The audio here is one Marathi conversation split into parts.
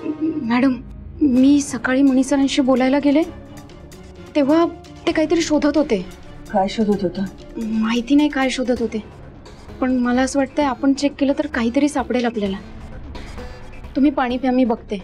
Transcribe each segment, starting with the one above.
मॅडम, मी सकाळी मणी सरांशी बोलायला गेले तेव्हा ते काहीतरी शोधत होते. काय शोधत होता? माहिती नाही काय शोधत होते, पण मला असं वाटतंय आपण चेक केलं तर काहीतरी सापडेल आपल्याला. तुम्ही पाणी प्या, मी बघते.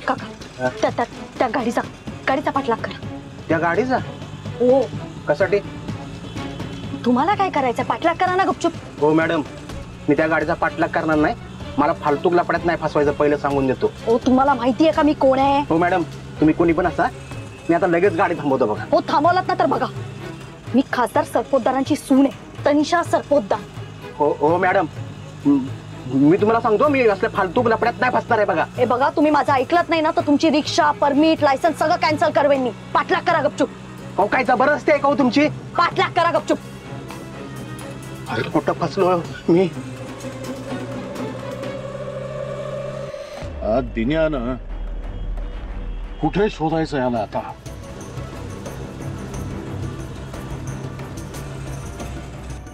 काका, त्या गाडीचा पाठलाग करा. त्या गाडीचा? हो. कशासाठी? तुम्हाला काय करायचं? पाठलाग करा ना गपचूप. हो मॅडम, मी त्या गाडीचा पाठलाग करणार नाही. मला फालतूक लपड्यात नाही फसवायचं, पहिलं सांगून देतो. हो, तुम्हाला माहिती आहे का मी कोण आहे? हो मॅडम, तुम्ही कोणी पण असा, मी आता लगेच गाडी थांबवतो बघा. हो, थांबवलात ना तर बघा, मी खासदार सरपोतदारांची सून आहे, तनिषा सरपोतदार. हो हो मॅडम, मी तुम्हाला सांगतो, मी असल्या फालतूक लपड्यात नाही फसणार आहे बघा. हे बघा, तुम्ही माझं ऐकलत नाही ना तर तुमची रिक्षा, परमिट, लायसन्स सगळं कॅन्सल करवेन मी. पाठलाग करा गपचूप. हो, काय जबरदस्ती आहे का हो तुमची? पाठलाग करा गपचूप. अरे कुठं फसलो मी? दिन्यानं कुठे शोधायचं याला आता?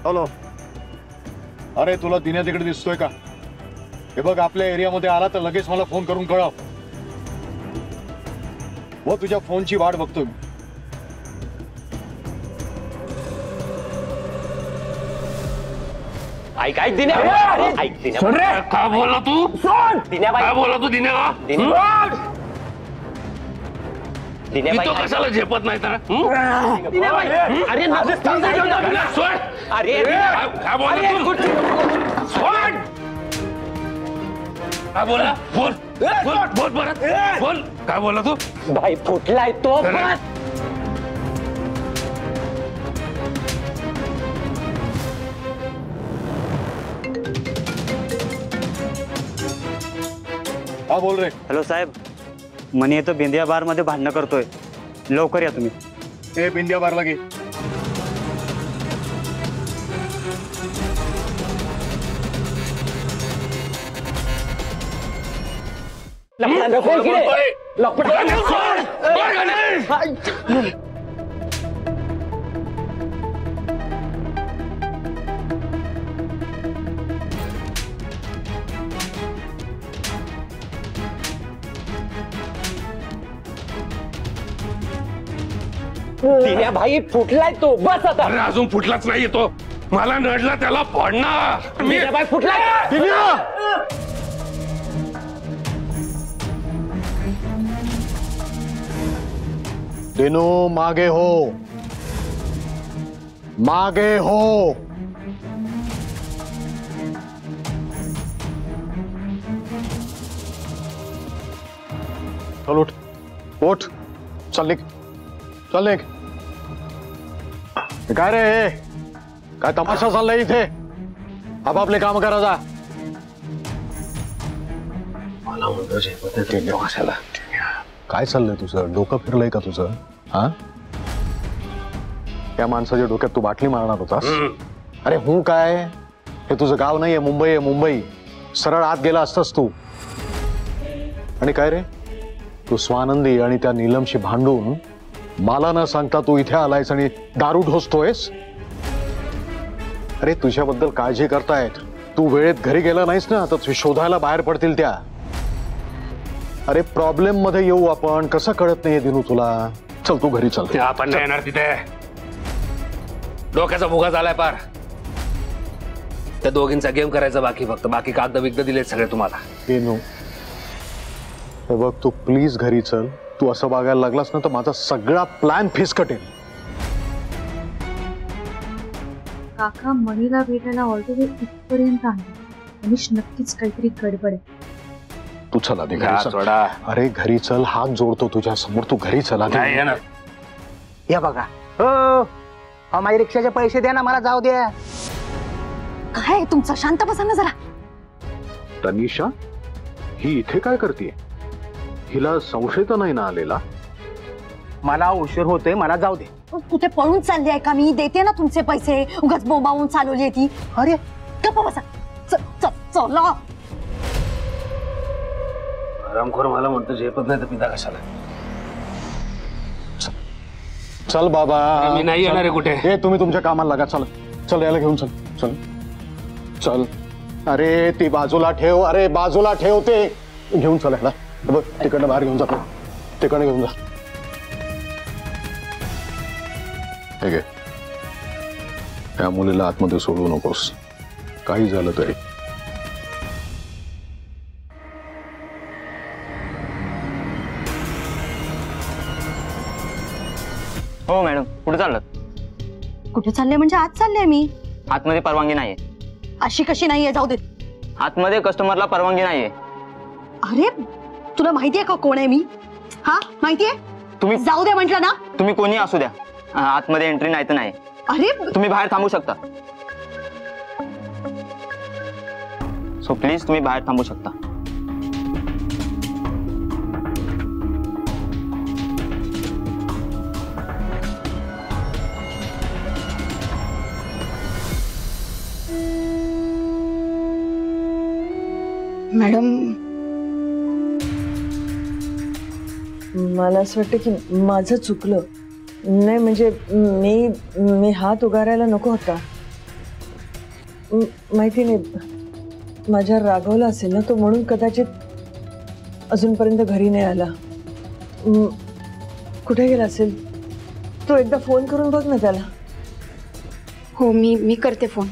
हॅलो, अरे तुला दिन्या तिकडे दिसतोय का? हे बघ, आपल्या एरियामध्ये आला तर लगेच मला फोन करून कळव. व तुझ्या फोनची वाट बघतोय. ऐक ऐक दिन्या, ऐक दिन्या, काय बोलला तू? दिन्या बाई, काय बोलला तू दिन्या? दिन्या बाई, कशाला झेपत नाही तर? दिन्या बाई, अरे सोड. अरे काय बोलला तू? सोड. काय बोलला? बोल बोल बोल परत बोल. काय बोलला तू? भाई फुटलाय तो. हा बोल रे. हॅलो साहेब, मनी येतो बिंदिया बार मध्ये भांडणं करतोय, लवकर या तुम्ही. हे बिंदिया बारला घे. दिन्या भाई फुटलाय तो, बस आता. अरे अजून फुटलाच नाही तो, मला नडला त्याला फोडणार. दिन्या भाई फुटलाय. दिनू मागे हो, मागे हो. चल उठ, उठ, चल निघ, चल निघ. काय रे, काय तमाशा चाललाय इथे? आपापले काम करा जा. मला म्हणतो कशाला? काय चाललंय तुझं? डोकं फिरलंय का तुझं? हा, त्या माणसाच्या डोक्यात तू बाटली मारणार होतास? अरे हूं काय, हे तुझं गाव नाहीये, मुंबई आहे, मुंबई. सरळ आत गेला असतास तू. आणि काय रे, तू स्वानंदी आणि त्या नीलमशी भांडून मला न सांगता तू इथे आलायस आणि दारू ढोसतोयस. अरे तुझ्याबद्दल काळजी करतायत, तू वेळेत घरी गेला नाहीस ना तर शोधायला बाहेर पडतील त्या. अरे प्रॉब्लेम मध्ये येऊ आपण, कसं कळत नाहीये दिनू तुला. चल तू घरी चल. आपण नाही येणार तिथे. डोक्याचा भुगा झालाय पार. त्या दोघींचा गेम करायचा बाकी, फक्त बाकी कागद बिगद दिलेत सगळे तुम्हाला. दिनू हे बघ, तू प्लीज घरी चल. तू असं वागायला लागलास ना तर माझा सगळा प्लॅन फिसकटेल. काका मणीला भेटायला ऑलरेडी इथपर्यंत आहे. मनीष नक्कीच काहीतरी गडबड आहे. तू चल आधी घरी हा, चल. सोडा. अरे घरी चल, हात जोडतो तुझ्या समोर. तू घरी चल आधी. नाही येणार. या बघा हो, माझ्या रिक्षाचे पैसे द्या ना, मला जाऊ द्या. काय तुमचं, शांत बसा ना जरा. तनिषा ही इथे काय करते? हिला संशय तर नाही ना आलेला? मला उशीर होतोय, मला जाऊ दे. कुठे पळून चालली आहे का मी? देते ना तुमचे पैसे. उगाच बोंबावून चालवली आहे ती. अरे गप्प बसा. चला. आरामखोर मला म्हणतो झेपत नाही तर पिता कशाला. चल बाबा. मी नाही येणार आहे कुठे. हे तुम्ही तुमच्या कामाला लागा. चल चल, याला घेऊन चल. चल चल. अरे ती बाजूला ठेव. अरे बाजूला ठेव. ते घेऊन चल याला. बघ तिकडनं बाहेर घेऊन जातो. तिकडनं घेऊन जा. हे घे. त्या मुलीला आतमध्ये सोडू नकोस, काही झालं तरी. हो मॅडम, कुठे चाललात? कुठे चालले म्हणजे आज चालले मी. आतमध्ये परवानगी नाहीये. अशी कशी नाहीये? जाऊ दे. आतमध्ये कस्टमरला परवानगी नाहीये. अरे तुला माहितीये का कोण आहे मी? हा माहितीये? तुम्ही जाऊ दे म्हटलं ना. तुम्ही कोणी असू द्या, आतमध्ये एंट्री नाही तर नाही. अरे तुम्ही बाहेर थांबू शकता. सो प्लीज तुम्ही बाहेर थांबू शकता. मॅडम, मला असं वाटतं की माझं चुकलं. नाही म्हणजे मी हात उगारायला नको होता. माहिती नाही, माझ्यावर रागवला असेल ना तो, म्हणून कदाचित अजूनपर्यंत घरी नाही आला. कुठे गेला असेल तो? एकदा फोन करून बघ ना त्याला. हो मी करते फोन.